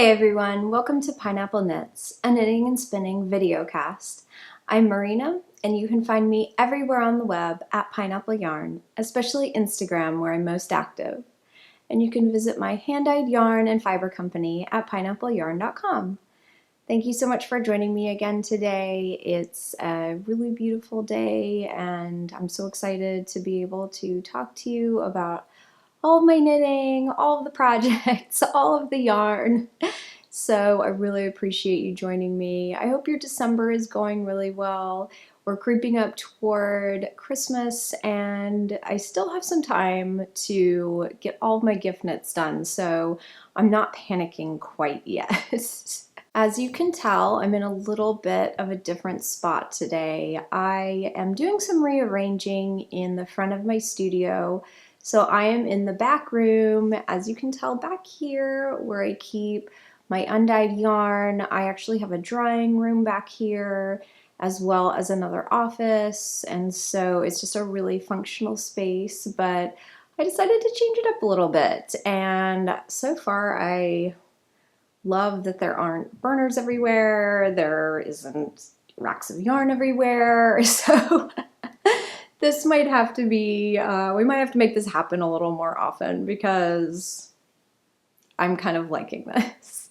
Hey everyone, welcome to Pineapple Knits, a knitting and spinning video cast. I'm Marina, and you can find me everywhere on the web at Pineapple Yarn, especially Instagram where I'm most active. And you can visit my hand-dyed yarn and fiber company at pineappleyarn.com. Thank you so much for joining me again today. It's a really beautiful day and I'm so excited to be able to talk to you about all of my knitting, all of the projects, all of the yarn. So I really appreciate you joining me. I hope your December is going really well. We're creeping up toward Christmas and I still have some time to get all of my gift knits done, so I'm not panicking quite yet. As you can tell, I'm in a little bit of a different spot today. I am doing some rearranging in the front of my studio. So I am in the back room, as you can tell back here, where I keep my undyed yarn. I actually have a drying room back here, as well as another office, and so it's just a really functional space, but I decided to change it up a little bit, and so far I love that there aren't burners everywhere, there isn't racks of yarn everywhere, so this might have to be, we might have to make this happen a little more often because I'm kind of liking this.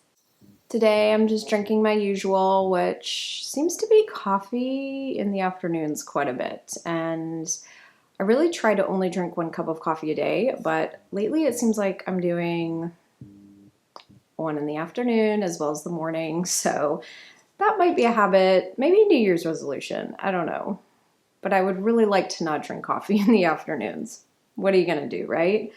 Today I'm just drinking my usual, which seems to be coffee in the afternoons quite a bit, and I really try to only drink 1 cup of coffee a day, but lately it seems like I'm doing 1 in the afternoon as well as the morning, so that might be a habit, maybe New Year's resolution, I don't know. But I would really like to not drink coffee in the afternoons. What are you gonna do, right?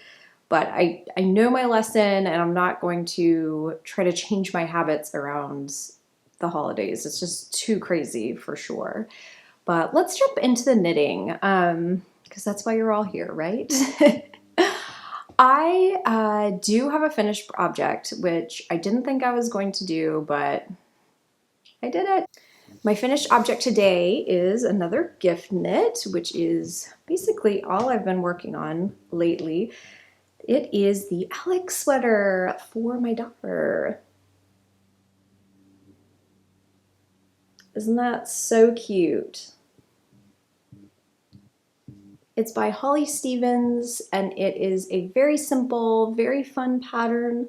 But I know my lesson and I'm not going to try to change my habits around the holidays. It's just too crazy for sure. But let's jump into the knitting because that's why you're all here, right? I do have a finished object, which I didn't think I was going to do, but I did it. My finished object today is another gift knit, which is basically all I've been working on lately. It is the Alex sweater for my daughter. Isn't that so cute? It's by Holly Stevens and it is a very simple, very fun pattern.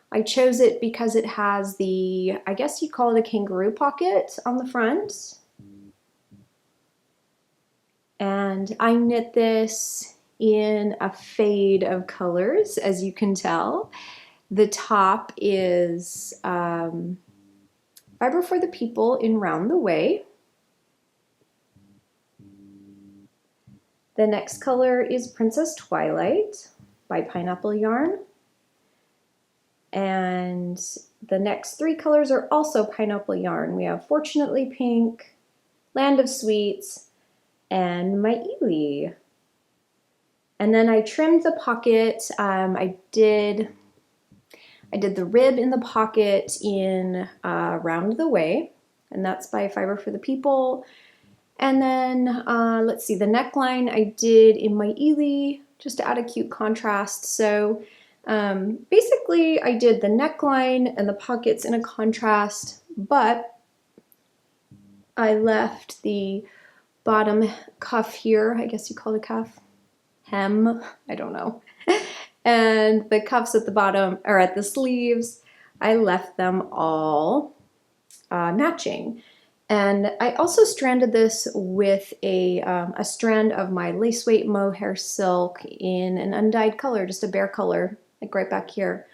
I chose it because it has the, I guess you'd call it a kangaroo pocket on the front. And I knit this in a fade of colors, as you can tell. The top is Fiber for the People in Round the Way. The next color is Princess Twilight by Pineapple Yarn. And the next 3 colors are also Pineapple Yarn. We have Fortunately Pink, Land of Sweets, and My Ely. And then I trimmed the pocket. I did the rib in the pocket in Round the Way, and that's by Fiber for the People. And then let's see, the neckline I did in My Ely, just to add a cute contrast. So basically I did the neckline and the pockets in a contrast, but I left the bottom cuff here, I guess you call it a cuff, hem, I don't know, and the cuffs at the bottom, or at the sleeves, I left them all matching. And I also stranded this with a strand of my lace weight mohair silk in an undyed color, just a bare color, like right back here.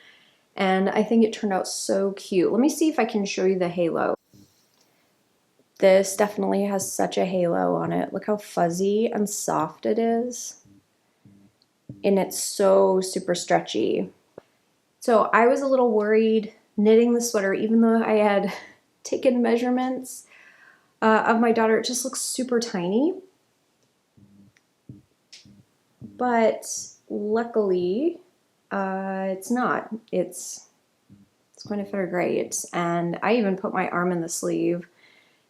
And I think it turned out so cute. Let me see if I can show you the halo. This definitely has such a halo on it. Look how fuzzy and soft it is. And it's so super stretchy. So I was a little worried knitting the sweater, even though I had taken measurements of my daughter. It just looks super tiny. But luckily, it's not. It's going to fit her great. And I even put my arm in the sleeve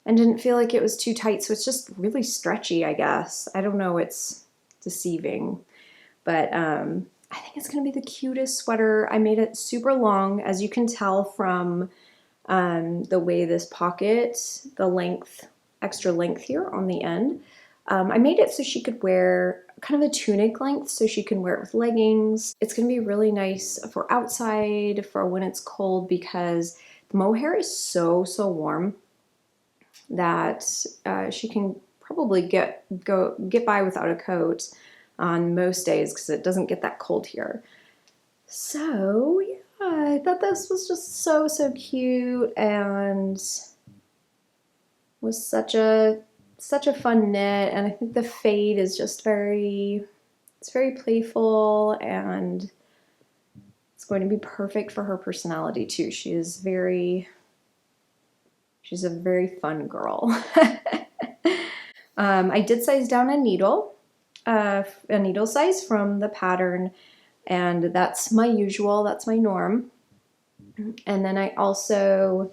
and didn't feel like it was too tight. So it's just really stretchy, I guess. I don't know, it's deceiving. But I think it's gonna be the cutest sweater. I made it super long, as you can tell from the way this pocket, the length, extra length here on the end. I made it so she could wear kind of a tunic length, so she can wear it with leggings. It's gonna be really nice for outside, for when it's cold, because the mohair is so warm that she can probably get by without a coat on most days, because it doesn't get that cold here. So yeah, I thought this was just so cute, and was such a fun knit. And I think the fade is just it's very playful, and it's going to be perfect for her personality too. She's a very fun girl. I did size down a needle size from the pattern, and that's my usual, that's my norm. And then I also,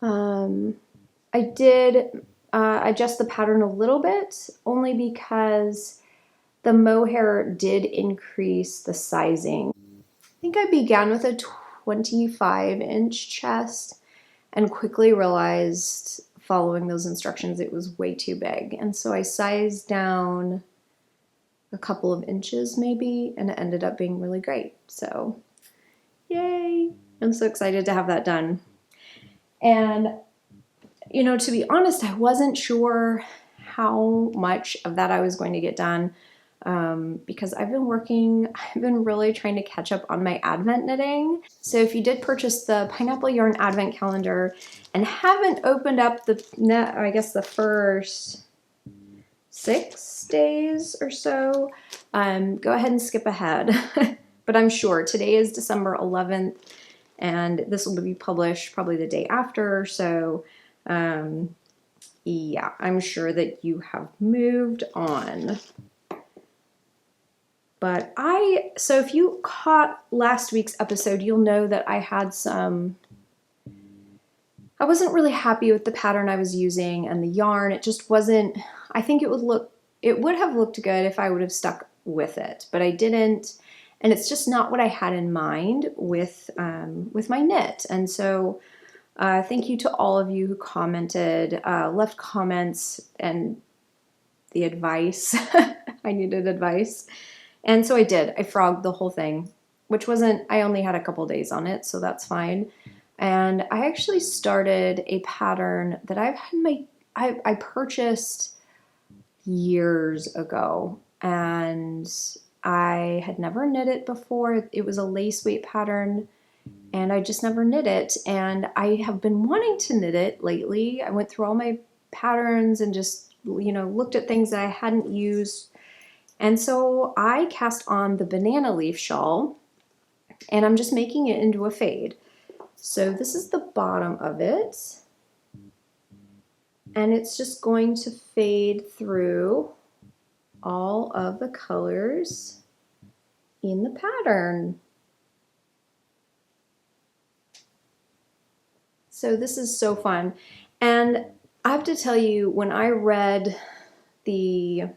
I did adjust the pattern a little bit, only because the mohair did increase the sizing. I think I began with a 25-inch chest and quickly realized, following those instructions, it was way too big. And so I sized down a couple of inches maybe, and it ended up being really great. So yay! I'm so excited to have that done. And you know, to be honest, I wasn't sure how much of that I was going to get done, because I've been really trying to catch up on my Advent knitting. So if you did purchase the Pineapple Yarn Advent Calendar and haven't opened up I guess the first 6 days or so, go ahead and skip ahead. But I'm sure today is December 11th, and this will be published probably the day after. So yeah, I'm sure that you have moved on. But so if you caught last week's episode, you'll know that I wasn't really happy with the pattern I was using and the yarn. It just wasn't, I think it would have looked good if I would have stuck with it, but I didn't. And it's just not what I had in mind with my knit. And so thank you to all of you who commented, left comments, and the advice. I needed advice. And so I did. I frogged the whole thing, which I only had a couple days on it, so that's fine. And I actually started a pattern that I purchased years ago, and I had never knit it before. It was a lace weight pattern, and I just never knit it. And I have been wanting to knit it lately. I went through all my patterns and just, you know, looked at things that I hadn't used. And so I cast on the banana leaf shawl, and I'm just making it into a fade. So this is the bottom of it, and it's just going to fade through all of the colors in the pattern. So this is so fun. And I have to tell you, when I read I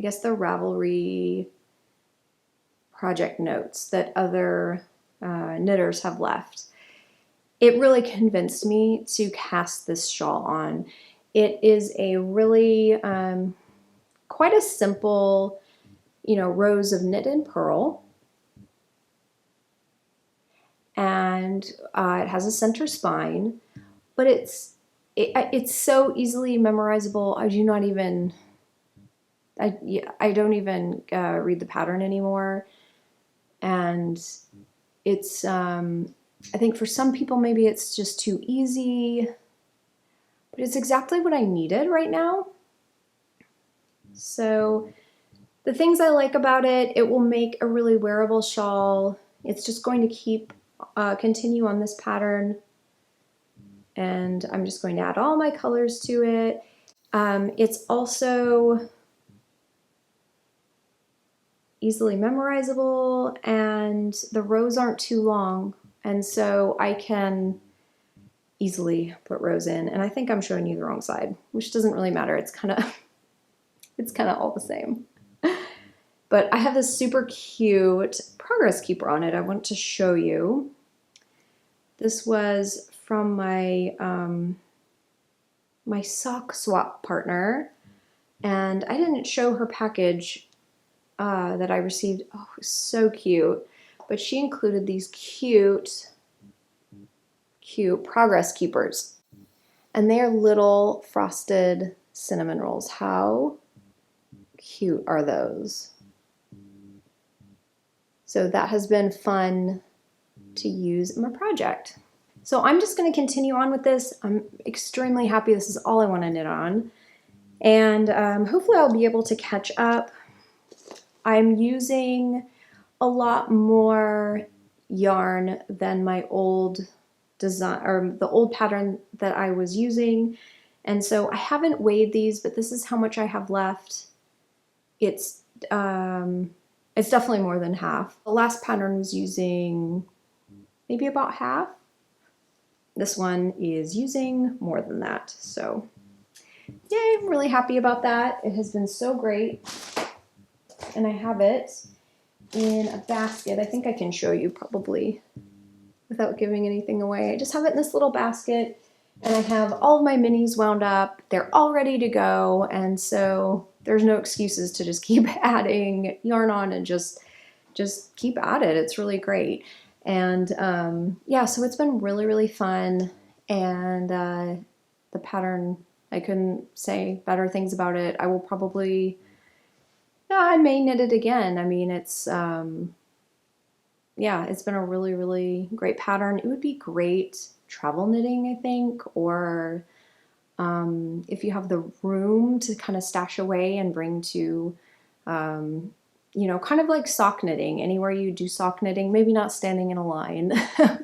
guess the RAVELRY project notes that other knitters have left, it really convinced me to cast this shawl on. It is a really quite a simple, you know, rows of knit and purl, and it has a center spine, but it's so easily memorizable. I don't even read the pattern anymore. And it's, I think for some people, maybe it's just too easy, but it's exactly what I needed right now. So the things I like about it, it will make a really wearable shawl. It's just going to continue on this pattern. And I'm just going to add all my colors to it. It's also easily memorizable, and the rows aren't too long, and so I can easily put rows in. And I think I'm showing you the wrong side, which doesn't really matter. It's kind of all the same. But I have this super cute progress keeper on it I want to show you. This was from my my sock swap partner, and I didn't show her package that I received. Oh, it was so cute. But she included these cute progress keepers. And they are little frosted cinnamon rolls. How cute are those? So that has been fun to use in my project. So I'm just going to continue on with this. I'm extremely happy. This is all I want to knit on. And hopefully I'll be able to catch up. I'm using a lot more yarn than my old design, or the old pattern that I was using. And so I haven't weighed these, but this is how much I have left. It's definitely more than half. The last pattern was using maybe about half. This one is using more than that. So yay, I'm really happy about that. It has been so great. And I have it in a basket. I think I can show you probably without giving anything away. I just have it in this little basket, and I have all of my minis wound up. They're all ready to go, and so there's no excuses to just keep adding yarn on and just keep at it. It's really great. And yeah, so it's been really, really fun. And the pattern, I couldn't say better things about it. I will probably, yeah, I may knit it again. I mean, it's, yeah, it's been a really, really great pattern. It would be great travel knitting, I think, or if you have the room to kind of stash away and bring to, you know, kind of like sock knitting, anywhere you do sock knitting, maybe not standing in a line,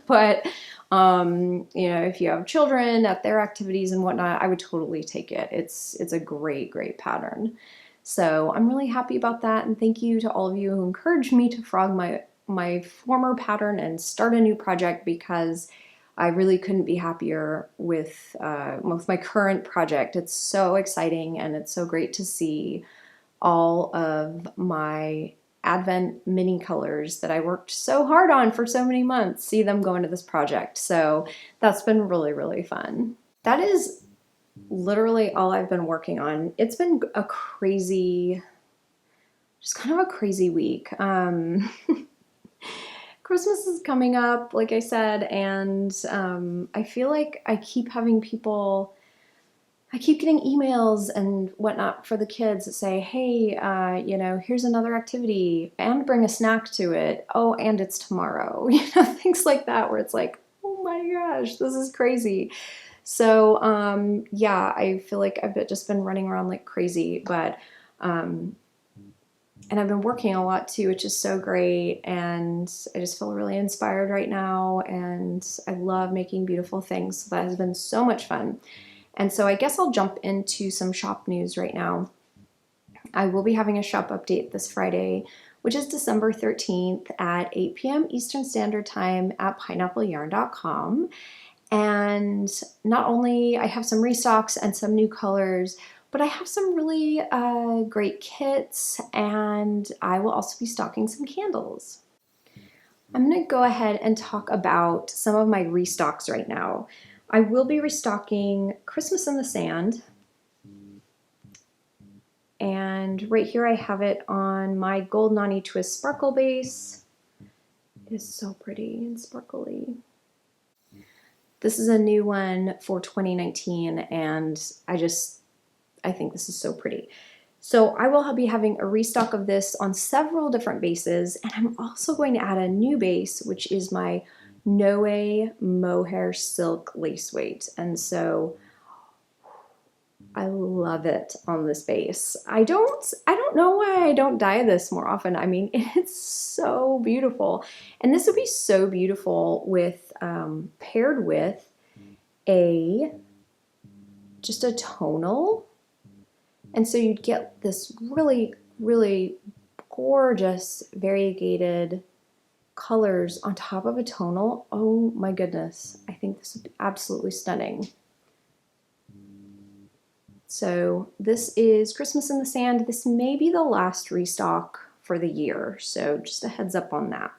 but, you know, if you have children at their activities and whatnot, I would totally take it. It's a great, great pattern. So I'm really happy about that. And thank you to all of you who encouraged me to frog my former pattern and start a new project, because I really couldn't be happier with my current project. It's so exciting, and it's so great to see all of my Advent mini colors that I worked so hard on for so many months, see them go into this project. So that's been really, really fun. That is literally all I've been working on. It's been a crazy, just kind of a crazy week. Christmas is coming up, like I said, and I feel like I keep having people, I keep getting emails and whatnot for the kids that say, hey, you know, here's another activity, and bring a snack to it. Oh, and it's tomorrow. You know, things like that, where it's like, oh my gosh, this is crazy. So yeah, I feel like I've just been running around like crazy, but and I've been working a lot too, which is so great, and I just feel really inspired right now, and I love making beautiful things. So that has been so much fun. And so I guess I'll jump into some shop news right now. I will be having a shop update this Friday, which is December 13th at 8 p.m. Eastern Standard Time at pineappleyarn.com. And not only I have some restocks and some new colors, but I have some really great kits, and I will also be stocking some candles. I'm going to go ahead and talk about some of my restocks right now. I will be restocking Christmas in the Sand, and right here I have it on my Gold Nani Twist Sparkle base. It is so pretty and sparkly. This is a new one for 2019, and I think this is so pretty. So I will be having a restock of this on several different bases, and I'm also going to add a new base, which is my Noe Mohair Silk Lace Weight. And so I love it on this base. I don't know why I don't dye this more often. I mean, it's so beautiful. And this would be so beautiful with paired with just a tonal. And so you'd get this really, really gorgeous variegated colors on top of a tonal. Oh my goodness. I think this would be absolutely stunning. So this is Christmas in the Sand. This may be the last restock for the year. So just a heads up on that.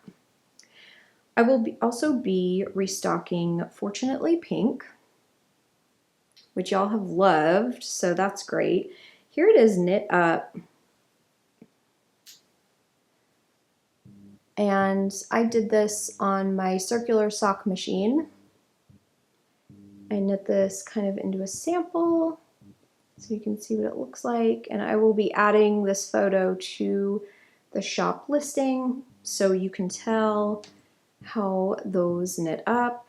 I will also be restocking Fortunately Pink, which y'all have loved, so that's great. Here it is knit up. And I did this on my circular sock machine. I knit this kind of into a sample so you can see what it looks like. And I will be adding this photo to the shop listing so you can tell how those knit up.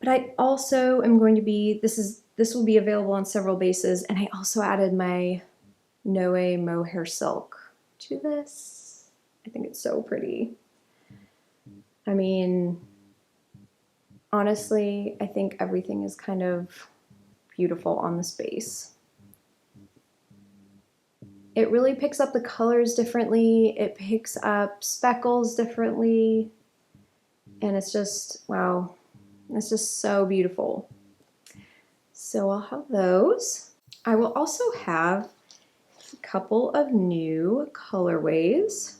But I also am going to be, this will be available on several bases, and I also added my Noe Mohair silk to this. I think it's so pretty. I mean, honestly, I think everything is kind of beautiful on this base. It really picks up the colors differently. It picks up speckles differently. And it's just, wow, it's just so beautiful. So I'll have those. I will also have a couple of new colorways.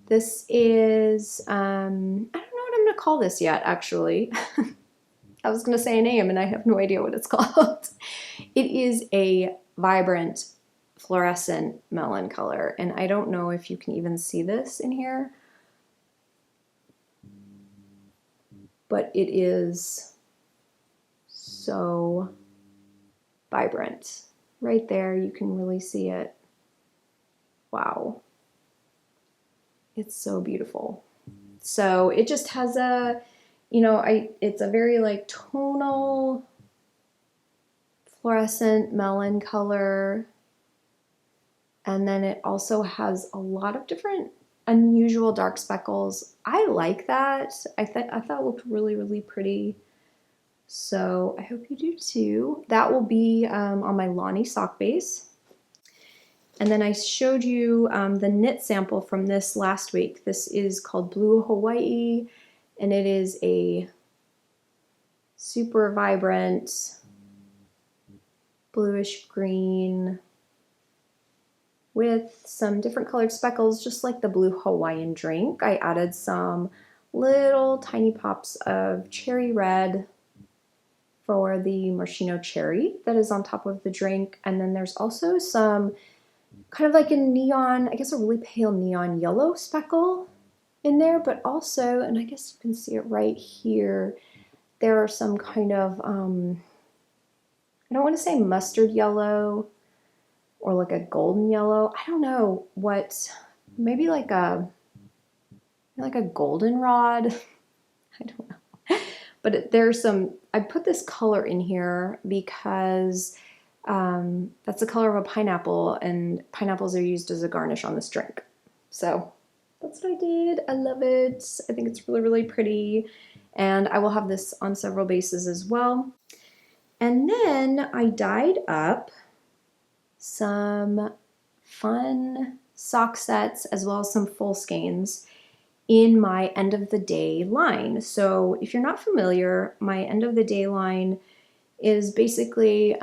This is, I don't know what I'm gonna call this yet, actually. I was gonna say a name and I have no idea what it's called. It is a vibrant fluorescent melon color, and I don't know if you can even see this in here, but it is so vibrant. Right there, you can really see it. Wow. It's so beautiful. So it just has a, you know, it's a very like tonal fluorescent melon color. And then it also has a lot of different unusual dark speckles. I like that. I thought it looked really, really pretty. So I hope you do too. That will be on my Lonnie sock base. And then I showed you the knit sample from this last week. This is called Blue Hawaii, and it is a super vibrant bluish green with some different colored speckles, just like the Blue Hawaiian drink. I added some little tiny pops of cherry red for the maraschino cherry that is on top of the drink. And then there's also some kind of like a neon, I guess a really pale neon yellow speckle in there, but also, and I guess you can see it right here, there are some kind of, I don't want to say mustard yellow or like a golden yellow. I don't know what, maybe like a goldenrod. I don't know. But there's some, I put this color in here because that's the color of a pineapple, and pineapples are used as a garnish on this drink. So that's what I did. I love it. I think it's really, really pretty. And I will have this on several bases as well. And then I dyed up some fun sock sets as well as some full skeins in my end of the day line. So if you're not familiar, my end of the day line is basically,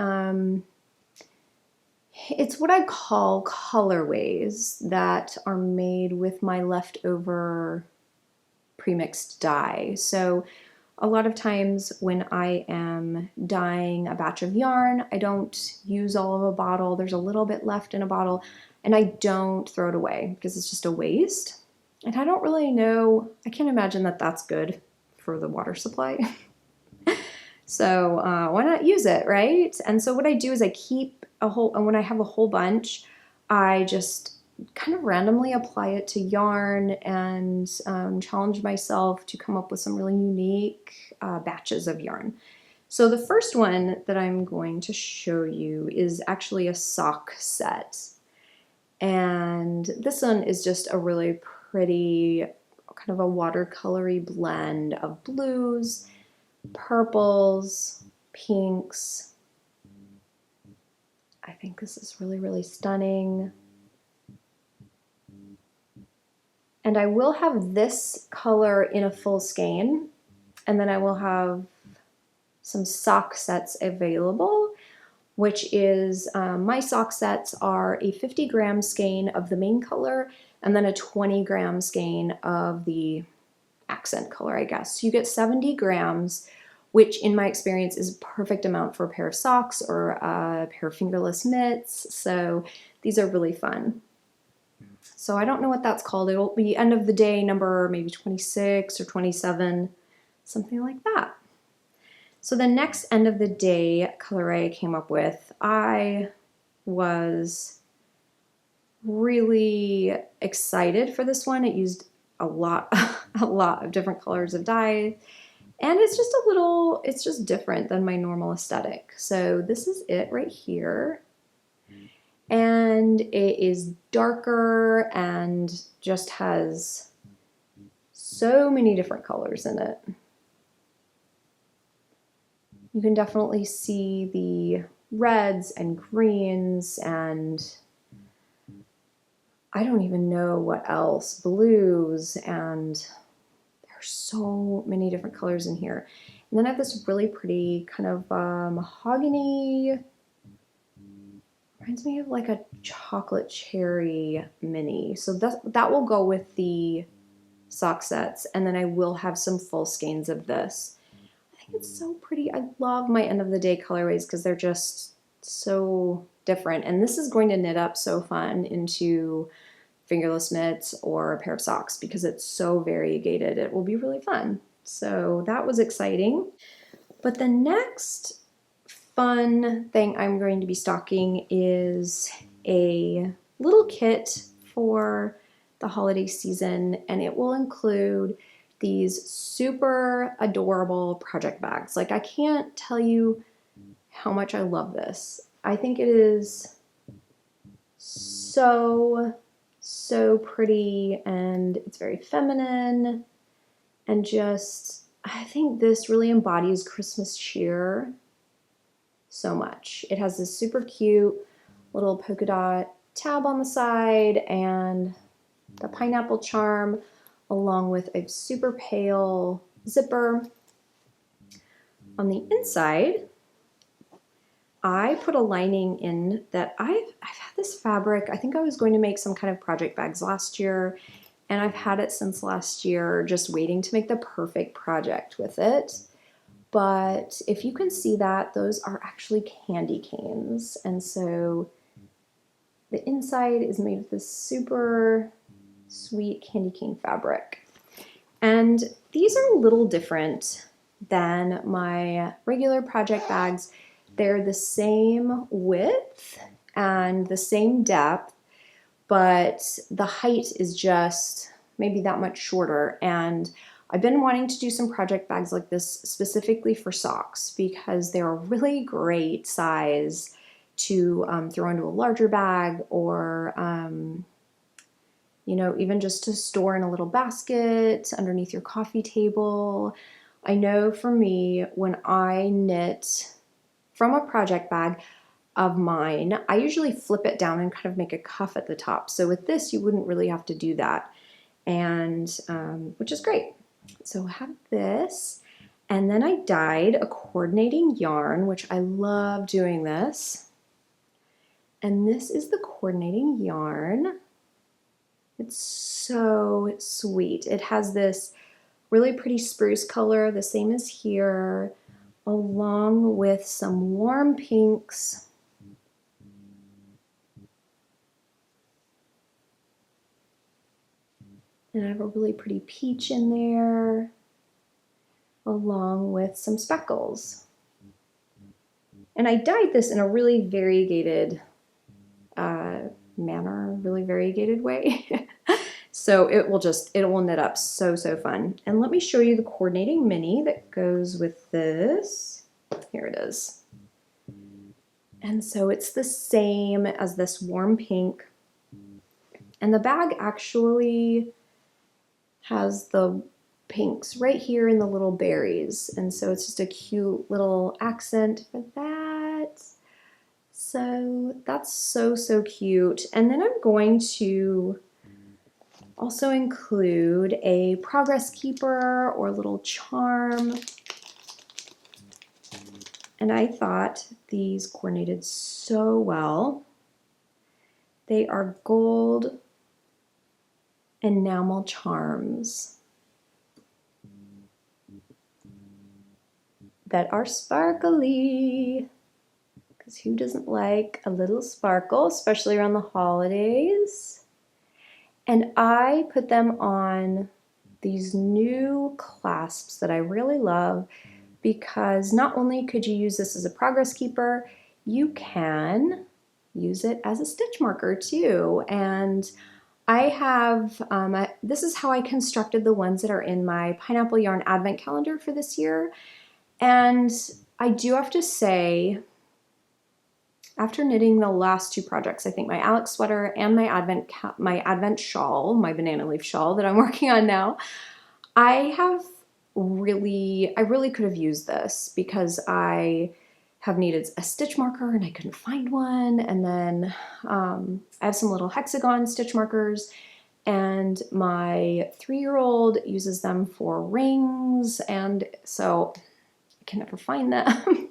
it's what I call colorways that are made with my leftover premixed dye. So a lot of times when I am dyeing a batch of yarn, I don't use all of a bottle. There's a little bit left in a bottle, and I don't throw it away because it's just a waste. And I don't really know, I can't imagine that that's good for the water supply. So why not use it, right? And so what I do is I keep a whole, and when I have a whole bunch, I just kind of randomly apply it to yarn and challenge myself to come up with some really unique batches of yarn. So the first one that I'm going to show you is actually a sock set. And this one is just a really pretty, kind of a watercolory blend of blues, purples, pinks. I think this is really, really stunning. And I will have this color in a full skein, and then I will have some sock sets available, which is, my sock sets are a 50-gram skein of the main color, and then a 20-gram skein of the accent color, I guess. So you get 70 grams, which in my experience is a perfect amount for a pair of socks or a pair of fingerless mitts. So these are really fun. So I don't know what that's called. It'll be end of the day number maybe 26 or 27, something like that. So the next end of the day colorway I came up with, I was really excited for this one. It used a lot of different colors of dye, and it's just different than my normal aesthetic. So this is it right here. And it is darker and just has so many different colors in it. You can definitely see the reds and greens and I don't even know what else, blues, and there's so many different colors in here. And then I have this really pretty kind of mahogany, reminds me of like a chocolate cherry mini. So that will go with the sock sets, and then I will have some full skeins of this. I think it's so pretty. I love my end of the day colorways because they're just so different, and this is going to knit up so fun into fingerless mitts or a pair of socks because it's so variegated. It will be really fun. So that was exciting. But the next fun thing I'm going to be stocking is a little kit for the holiday season, and it will include these super adorable project bags. Like, I can't tell you how much I love this. I think it is so pretty, and it's very feminine, and just, I think this really embodies Christmas cheer so much. It has this super cute little polka dot tab on the side and the pineapple charm, along with a super pale zipper. On the inside, I put a lining in that I've had this fabric. I think I was going to make some kind of project bags last year, and I've had it since last year, just waiting to make the perfect project with it. But if you can see that, those are actually candy canes. And so the inside is made with this super sweet candy cane fabric. And these are a little different than my regular project bags. They're the same width and the same depth, but the height is just maybe that much shorter. And I've been wanting to do some project bags like this specifically for socks because they're a really great size to throw into a larger bag, or you know, even just to store in a little basket underneath your coffee table. I know for me, when I knit from a project bag of mine, I usually flip it down and kind of make a cuff at the top. So with this, you wouldn't really have to do that, and which is great. So I have this, and then I dyed a coordinating yarn, which I love doing this. And this is the coordinating yarn. It's so sweet. It has this really pretty spruce color, the same as here, along with some warm pinks. And I have a really pretty peach in there, along with some speckles. And I dyed this in a really variegated manner, really variegated way. So it will knit up so fun. And let me show you the coordinating mini that goes with this. Here it is. And so it's the same as this warm pink. And the bag actually has the pinks right here in the little berries. And so it's just a cute little accent for that. So that's so cute. And then I'm going to also include a progress keeper or little charm. And I thought these coordinated so well. They are gold Enamel Charms that are sparkly, because who doesn't like a little sparkle, especially around the holidays? And I put them on these new clasps that I really love, because not only could you use this as a progress keeper, you can use it as a stitch marker too. And I have, this is how I constructed the ones that are in my Pineapple Yarn Advent Calendar for this year. And I do have to say, after knitting the last two projects, I think my Alex sweater and my Advent shawl, my banana leaf shawl that I'm working on now, I really could have used this, because I have needed a stitch marker and I couldn't find one. And then I have some little hexagon stitch markers, and my 3-year-old uses them for rings, and so I can never find them.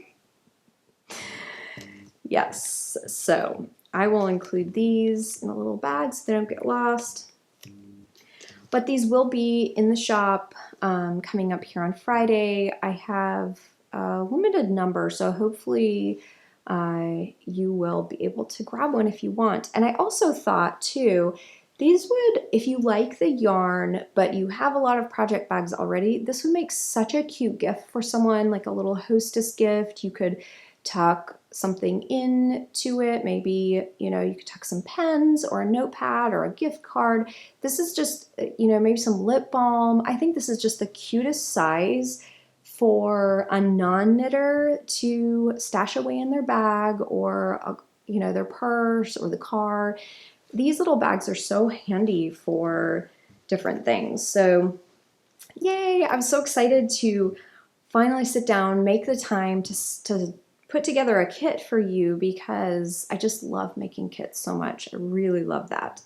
Yes, so I will include these in a little bag so they don't get lost. But these will be in the shop coming up here on Friday. I have a limited number, so hopefully you will be able to grab one if you want. And I also thought too, these would, if you like the yarn, but you have a lot of project bags already, this would make such a cute gift for someone, like a little hostess gift. You could tuck something into it. Maybe, you know, you could tuck some pens or a notepad or a gift card. This is just, you know, maybe some lip balm. I think this is just the cutest size for a non-knitter to stash away in their bag, or, you know, their purse or the car. These little bags are so handy for different things. So yay, I'm so excited to finally sit down, make the time to put together a kit for you, because I just love making kits so much. I really love that.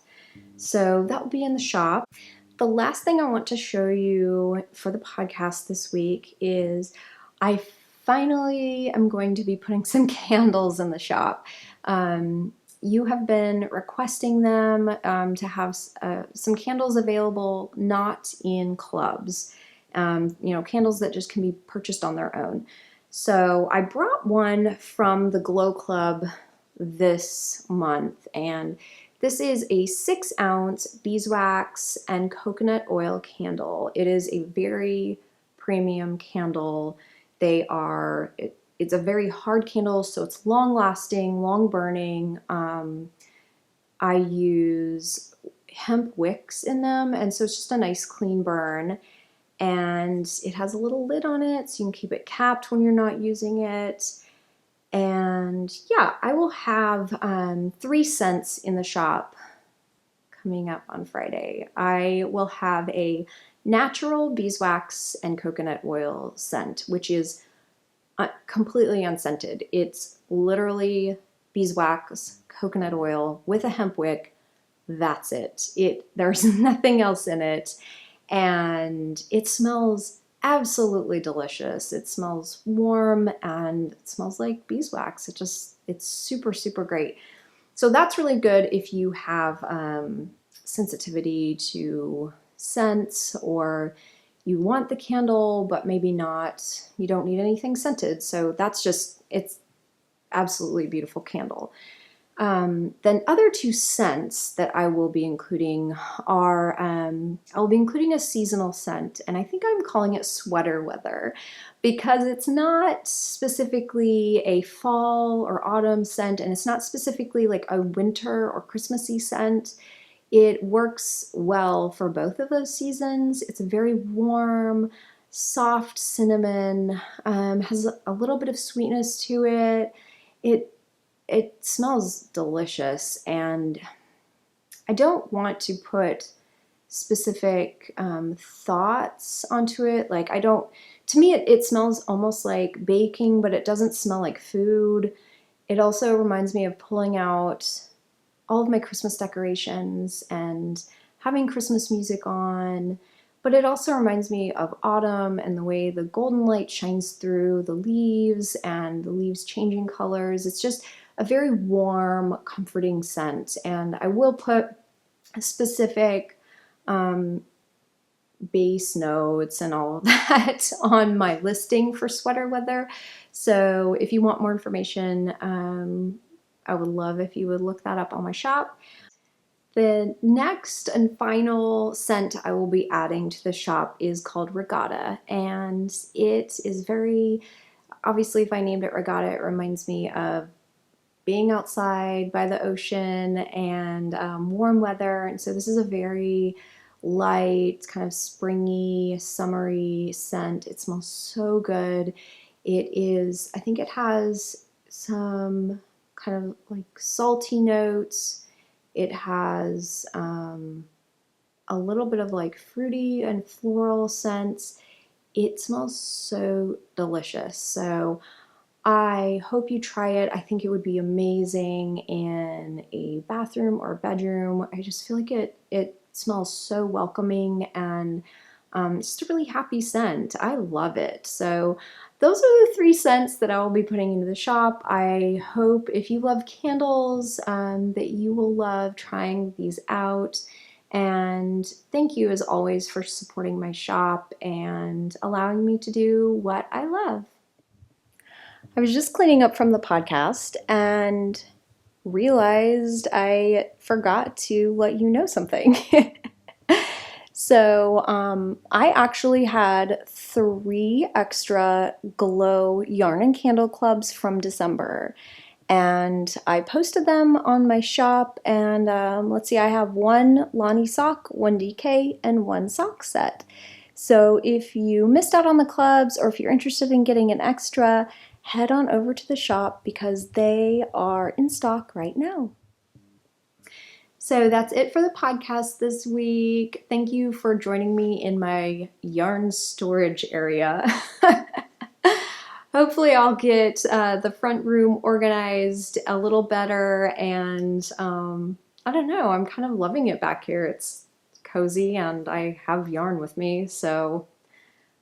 So that will be in the shop. The last thing I want to show you for the podcast this week is I finally am going to be putting some candles in the shop. You have been requesting them to have some candles available, not in clubs. You know, candles that just can be purchased on their own. So I brought one from the Glow Club this month, and this is a 6-ounce beeswax and coconut oil candle. It is a very premium candle. It's a very hard candle, so it's long lasting, long burning. I use hemp wicks in them, and so it's just a nice clean burn. And it has a little lid on it, so you can keep it capped when you're not using it. And yeah, I will have 3 scents in the shop coming up on Friday. I will have a natural beeswax and coconut oil scent, which is completely unscented. It's literally beeswax, coconut oil with a hemp wick. That's it. There's nothing else in it. And it smells absolutely delicious. It smells warm and it smells like beeswax. It's super, super great. So that's really good if you have sensitivity to scents, or you want the candle, but maybe not, you don't need anything scented. So it's absolutely beautiful candle. Then other 2 scents that I will be including are, I'll be including a seasonal scent, and I think I'm calling it sweater weather, because it's not specifically a fall or autumn scent, and it's not specifically like a winter or Christmassy scent. It works well for both of those seasons. It's a very warm, soft cinnamon, has a little bit of sweetness to it. It smells delicious, and I don't want to put specific thoughts onto it. Like, to me, it smells almost like baking, but it doesn't smell like food. It also reminds me of pulling out all of my Christmas decorations and having Christmas music on. But it also reminds me of autumn and the way the golden light shines through the leaves and the leaves changing colors. It's just a very warm, comforting scent. And I will put a specific base notes and all of that on my listing for sweater weather. So if you want more information, I would love if you would look that up on my shop. The next and final scent I will be adding to the shop is called Regatta, and it is very, obviously if I named it Regatta, it reminds me of being outside by the ocean and warm weather. And so this is a very light, kind of springy, summery scent. It smells so good. It is, I think it has some kind of like salty notes. It has a little bit of like fruity and floral scents. It smells so delicious. So I hope you try it. I think it would be amazing in a bathroom or bedroom. I just feel like it smells so welcoming and just a really happy scent. I love it. So those are the 3 scents that I will be putting into the shop. I hope if you love candles that you will love trying these out. And thank you as always for supporting my shop and allowing me to do what I love. I was just cleaning up from the podcast and realized I forgot to let you know something. So I actually had 3 extra glow yarn and candle clubs from December, and I posted them on my shop. And let's see, I have 1 Lonnie sock, 1 DK, and 1 sock set. So if you missed out on the clubs, or if you're interested in getting an extra, head on over to the shop because they are in stock right now. So that's it for the podcast this week. Thank you for joining me in my yarn storage area. Hopefully I'll get the front room organized a little better, and I don't know, I'm kind of loving it back here. It's cozy and I have yarn with me, so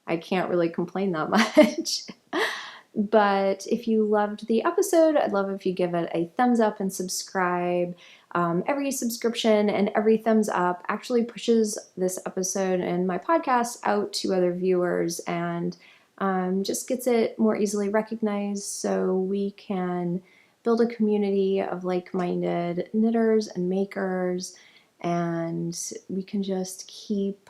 I can't really complain that much. But if you loved the episode, I'd love if you give it a thumbs up and subscribe. Every subscription and every thumbs up actually pushes this episode and my podcast out to other viewers, and just gets it more easily recognized, so we can build a community of like-minded knitters and makers, and we can just keep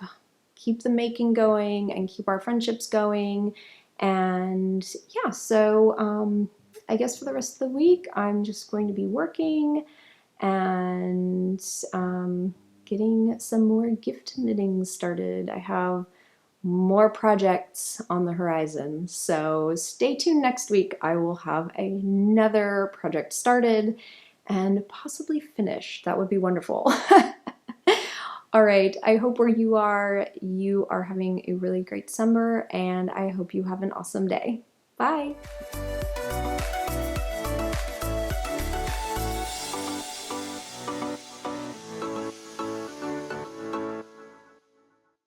the making going and keep our friendships going. And yeah, so I guess for the rest of the week, I'm just going to be working and getting some more gift knitting started. I have more projects on the horizon, so stay tuned next week. I will have another project started and possibly finished. That would be wonderful. All right, I hope where you are having a really great summer, and I hope you have an awesome day. Bye.